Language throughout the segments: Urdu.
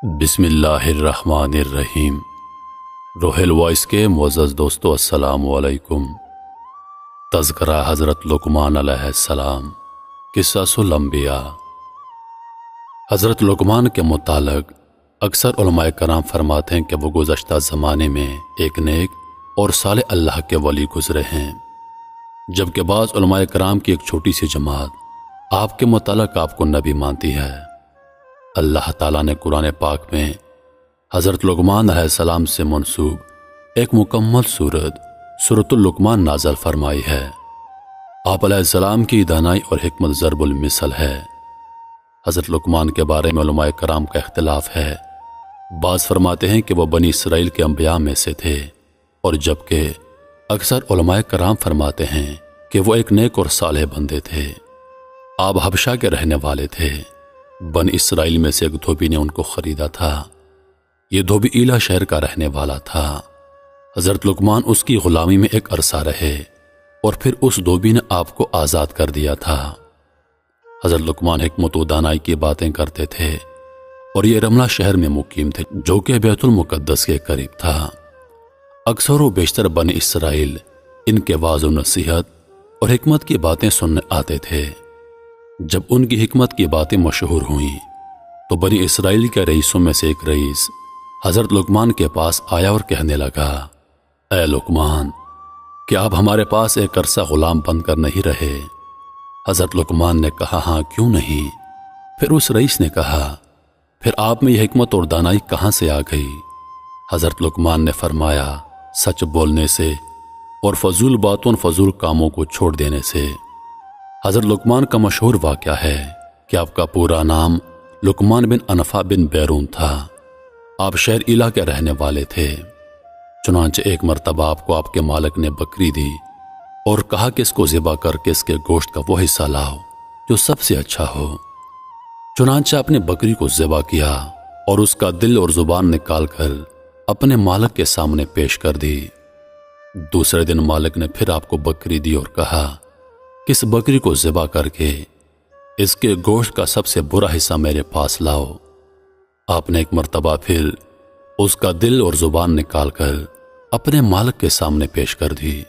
بسم اللہ الرحمن الرحیم۔ روحل وائس کے معزز دوستو السلام علیکم۔ تذکرہ حضرت لقمان علیہ السلام، قصص الانبیاء۔ حضرت لقمان کے متعلق اکثر علماء کرام فرماتے ہیں کہ وہ گزشتہ زمانے میں ایک نیک اور صالح اللہ کے ولی گزرے ہیں، جبکہ بعض علماء کرام کی ایک چھوٹی سی جماعت آپ کے متعلق آپ کو نبی مانتی ہے۔ اللہ تعالیٰ نے قرآن پاک میں حضرت لقمان علیہ السلام سے منسوب ایک مکمل سورۃ اللقمان نازل فرمائی ہے۔ آپ علیہ السلام کی دانائی اور حکمت ضرب المثل ہے۔ حضرت لقمان کے بارے میں علماء کرام کا اختلاف ہے۔ بعض فرماتے ہیں کہ وہ بنی اسرائیل کے انبیاء میں سے تھے، اور جبکہ اکثر علماء کرام فرماتے ہیں کہ وہ ایک نیک اور صالح بندے تھے۔ آپ حبشہ کے رہنے والے تھے۔ بنی اسرائیل میں سے ایک دھوبی نے ان کو خریدا تھا۔ یہ دھوبی ایلا شہر کا رہنے والا تھا۔ حضرت لقمان اس کی غلامی میں ایک عرصہ رہے اور پھر اس دھوبی نے آپ کو آزاد کر دیا تھا۔ حضرت لقمان حکمت و دانائی کی باتیں کرتے تھے، اور یہ رملہ شہر میں مقیم تھے جو کہ بیت المقدس کے قریب تھا۔ اکثر و بیشتر بنی اسرائیل ان کے وعظ و نصیحت اور حکمت کی باتیں سننے آتے تھے۔ جب ان کی حکمت کی باتیں مشہور ہوئیں تو بنی اسرائیل کے رئیسوں میں سے ایک رئیس حضرت لقمان کے پاس آیا اور کہنے لگا، اے لقمان، کیا آپ ہمارے پاس ایک عرصہ غلام بن کر نہیں رہے؟ حضرت لقمان نے کہا، ہاں، کیوں نہیں؟ پھر اس رئیس نے کہا، پھر آپ میں یہ حکمت اور دانائی کہاں سے آ گئی؟ حضرت لقمان نے فرمایا، سچ بولنے سے اور فضول باتوں اور فضول کاموں کو چھوڑ دینے سے۔ حضرت لقمان کا مشہور واقعہ ہے کہ آپ کا پورا نام لقمان بن انفع بن بیرون تھا۔ آپ شہر ایلا کے رہنے والے تھے۔ چنانچہ ایک مرتبہ آپ کو آپ کے مالک نے بکری دی اور کہا کہ اس کو ذبح کر کے اس کے گوشت کا وہ حصہ لاؤ جو سب سے اچھا ہو۔ چنانچہ آپ نے بکری کو ذبح کیا اور اس کا دل اور زبان نکال کر اپنے مالک کے سامنے پیش کر دی۔ دوسرے دن مالک نے پھر آپ کو بکری دی اور کہا کہ اس بکری کو ذبح کر کے اس کے گوشت کا سب سے برا حصہ میرے پاس لاؤ۔ آپ نے ایک مرتبہ پھر اس کا دل اور زبان نکال کر اپنے مالک کے سامنے پیش کر دی۔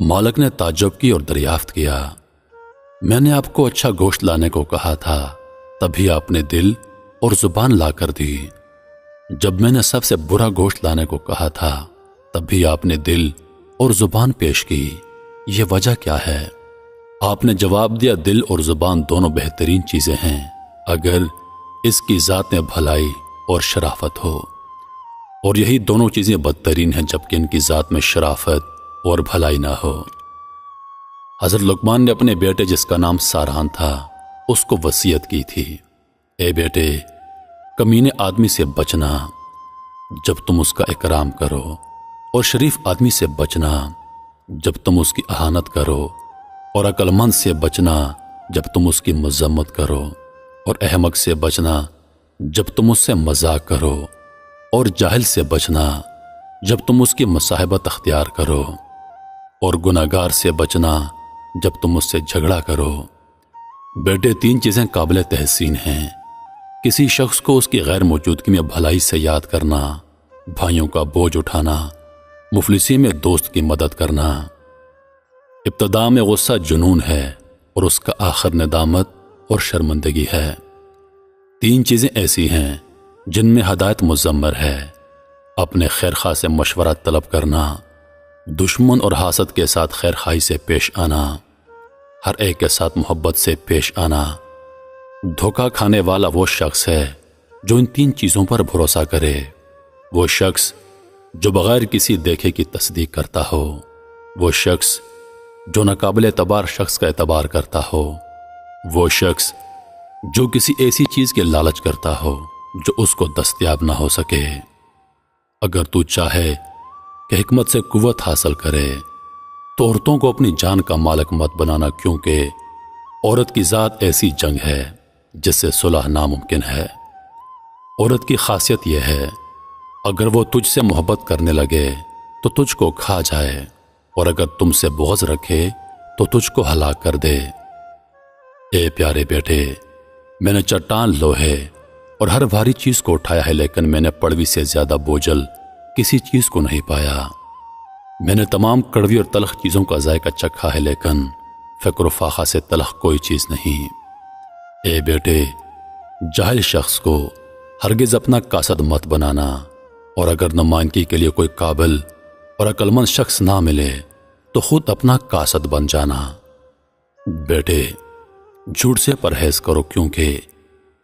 مالک نے تعجب کی اور دریافت کیا، میں نے آپ کو اچھا گوشت لانے کو کہا تھا، تبھی آپ نے دل اور زبان لا کر دی۔ جب میں نے سب سے برا گوشت لانے کو کہا تھا، تبھی آپ نے دل اور زبان پیش کی، یہ وجہ کیا ہے؟ آپ نے جواب دیا، دل اور زبان دونوں بہترین چیزیں ہیں اگر اس کی ذات میں بھلائی اور شرافت ہو، اور یہی دونوں چیزیں بدترین ہیں جبکہ ان کی ذات میں شرافت اور بھلائی نہ ہو۔ حضرت لقمان نے اپنے بیٹے جس کا نام ساران تھا اس کو وصیت کی تھی، اے بیٹے، کمینے آدمی سے بچنا جب تم اس کا اکرام کرو، اور شریف آدمی سے بچنا جب تم اس کی اہانت کرو، اور عقل مند سے بچنا جب تم اس کی مذمت کرو، اور احمق سے بچنا جب تم اس سے مذاق کرو، اور جاہل سے بچنا جب تم اس کی مصاحبت اختیار کرو، اور گناہگار سے بچنا جب تم اس سے جھگڑا کرو۔ بیٹے، تین چیزیں قابل تحسین ہیں: کسی شخص کو اس کی غیر موجودگی میں بھلائی سے یاد کرنا، بھائیوں کا بوجھ اٹھانا، مفلسی میں دوست کی مدد کرنا۔ ابتدا میں غصہ جنون ہے اور اس کا آخر ندامت اور شرمندگی ہے۔ تین چیزیں ایسی ہیں جن میں ہدایت مضمر ہے: اپنے خیرخواہ سے مشورہ طلب کرنا، دشمن اور حاسد کے ساتھ خیرخواہی سے پیش آنا، ہر ایک کے ساتھ محبت سے پیش آنا۔ دھوکہ کھانے والا وہ شخص ہے جو ان تین چیزوں پر بھروسہ کرے، وہ شخص جو بغیر کسی دیکھے کی تصدیق کرتا ہو، وہ شخص جو ناقابل اعتبار شخص کا اعتبار کرتا ہو، وہ شخص جو کسی ایسی چیز کے لالچ کرتا ہو جو اس کو دستیاب نہ ہو سکے۔ اگر تو چاہے کہ حکمت سے قوت حاصل کرے تو عورتوں کو اپنی جان کا مالک مت بنانا، کیونکہ عورت کی ذات ایسی جنگ ہے جس سے صلح ناممکن ہے۔ عورت کی خاصیت یہ ہے، اگر وہ تجھ سے محبت کرنے لگے تو تجھ کو کھا جائے، اور اگر تم سے بغض رکھے تو تجھ کو ہلاک کر دے۔ اے پیارے بیٹے، میں نے چٹان لوہے اور ہر بھاری چیز کو اٹھایا ہے، لیکن میں نے پڑوی سے زیادہ بوجھل کسی چیز کو نہیں پایا۔ میں نے تمام کڑوی اور تلخ چیزوں کا ذائقہ چکھا ہے، لیکن فکر و فاقہ سے تلخ کوئی چیز نہیں۔ اے بیٹے، جاہل شخص کو ہرگز اپنا قاصد مت بنانا، اور اگر نمائندگی کے لیے کوئی قابل اور عقل مند شخص نہ ملے تو خود اپنا قاصد بن جانا۔ بیٹے، جھوٹ سے پرہیز کرو، کیونکہ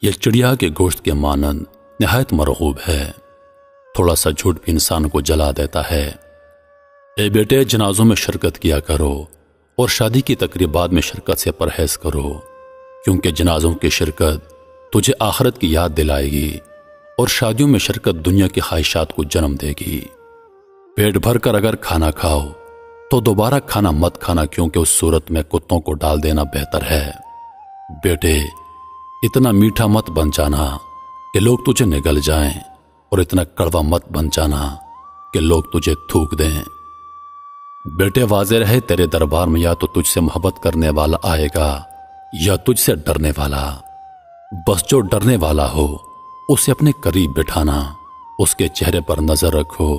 یہ چڑیا کے گوشت کے مانند نہایت مرغوب ہے۔ تھوڑا سا جھوٹ بھی انسان کو جلا دیتا ہے۔ اے بیٹے، جنازوں میں شرکت کیا کرو اور شادی کی تقریبات میں شرکت سے پرہیز کرو، کیونکہ جنازوں کی شرکت تجھے آخرت کی یاد دلائے گی اور شادیوں میں شرکت دنیا کی خواہشات کو جنم دے گی۔ پیٹ بھر کر اگر کھانا کھاؤ تو دوبارہ کھانا مت کھانا، کیونکہ اس صورت میں کتوں کو ڈال دینا بہتر ہے۔ بیٹے، اتنا میٹھا مت بن جانا کہ لوگ تجھے نگل جائیں، اور اتنا کڑوا مت بن جانا کہ لوگ تجھے تھوک دیں۔ بیٹے، واضح رہے تیرے دربار میں یا تو تجھ سے محبت کرنے والا آئے گا یا تجھ سے ڈرنے والا۔ بس جو ڈرنے والا ہو اسے اپنے قریب بٹھانا، اس کے چہرے پر نظر رکھو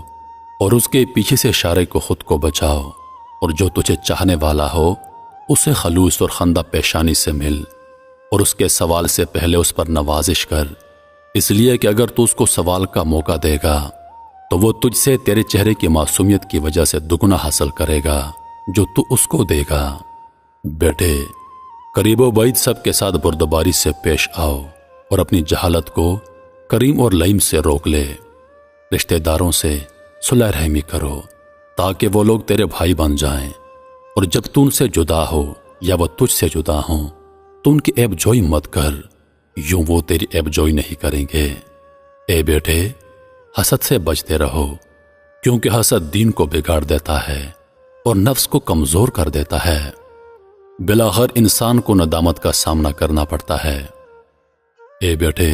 اور اس کے پیچھے سے اشارے کو خود کو بچاؤ، اور جو تجھے چاہنے والا ہو اسے خلوص اور خندہ پیشانی سے مل، اور اس کے سوال سے پہلے اس پر نوازش کر، اس لیے کہ اگر تو اس کو سوال کا موقع دے گا تو وہ تجھ سے تیرے چہرے کی معصومیت کی وجہ سے دگنا حاصل کرے گا جو تو اس کو دے گا۔ بیٹے، قریب و بعید سب کے ساتھ بردباری سے پیش آؤ اور اپنی جہالت کو کریم اور لئیم سے روک لے۔ رشتہ داروں سے صلح رحمی کرو تاکہ وہ لوگ تیرے بھائی بن جائیں، اور جب تو ان سے جدا ہو یا وہ تجھ سے جدا ہوں تو ان کی عیب جوئی مت کر، یوں وہ تیری عیب جوئی نہیں کریں گے۔ اے بیٹے، حسد سے بچتے رہو، کیونکہ حسد دین کو بگاڑ دیتا ہے اور نفس کو کمزور کر دیتا ہے۔ بالآخر انسان کو ندامت کا سامنا کرنا پڑتا ہے۔ اے بیٹے،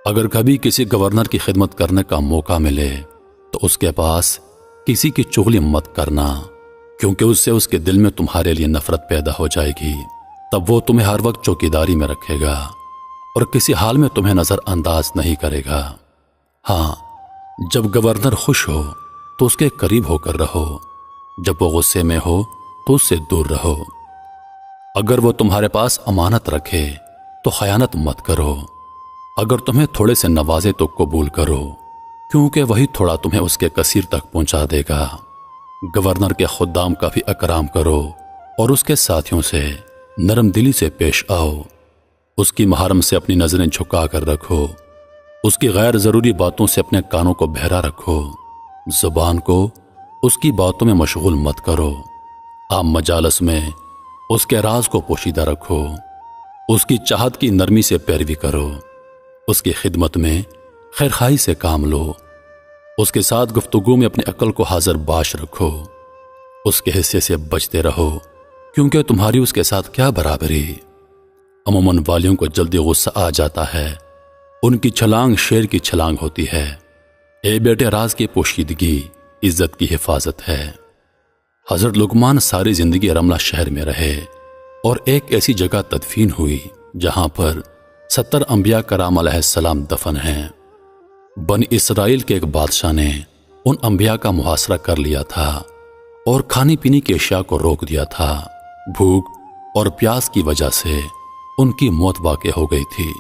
اگر کبھی کسی گورنر کی خدمت کرنے کا موقع ملے تو اس کے پاس کسی کی چغلی مت کرنا، کیونکہ اس سے اس کے دل میں تمہارے لیے نفرت پیدا ہو جائے گی۔ تب وہ تمہیں ہر وقت چوکیداری میں رکھے گا اور کسی حال میں تمہیں نظر انداز نہیں کرے گا۔ ہاں، جب گورنر خوش ہو تو اس کے قریب ہو کر رہو، جب وہ غصے میں ہو تو اس سے دور رہو۔ اگر وہ تمہارے پاس امانت رکھے تو خیانت مت کرو، اگر تمہیں تھوڑے سے نوازے تو قبول کرو، کیونکہ وہی تھوڑا تمہیں اس کے کثیر تک پہنچا دے گا۔ گورنر کے خدام کا بھی اکرام کرو اور اس کے ساتھیوں سے نرم دلی سے پیش آؤ۔ اس کی محارم سے اپنی نظریں جھکا کر رکھو، اس کی غیر ضروری باتوں سے اپنے کانوں کو بہرا رکھو، زبان کو اس کی باتوں میں مشغول مت کرو، عام مجالس میں اس کے راز کو پوشیدہ رکھو، اس کی چاہت کی نرمی سے پیروی کرو، اس کی خدمت میں خیرخواہی سے کام لو، اس کے ساتھ گفتگو میں اپنی عقل کو حاضر باش رکھو، اس کے حصے سے بچتے رہو، کیونکہ تمہاری اس کے ساتھ کیا برابری۔ عموماً والیوں کو جلدی غصہ آ جاتا ہے، ان کی چھلانگ شیر کی چھلانگ ہوتی ہے۔ اے بیٹے، راز کی پوشیدگی عزت کی حفاظت ہے۔ حضرت لقمان ساری زندگی رملہ شہر میں رہے اور ایک ایسی جگہ تدفین ہوئی جہاں پر 70 انبیاء کرام علیہ السلام دفن ہیں۔ بنی اسرائیل کے ایک بادشاہ نے ان انبیاء کا محاصرہ کر لیا تھا اور کھانے پینے کی اشیاء کو روک دیا تھا۔ بھوک اور پیاس کی وجہ سے ان کی موت واقع ہو گئی تھی۔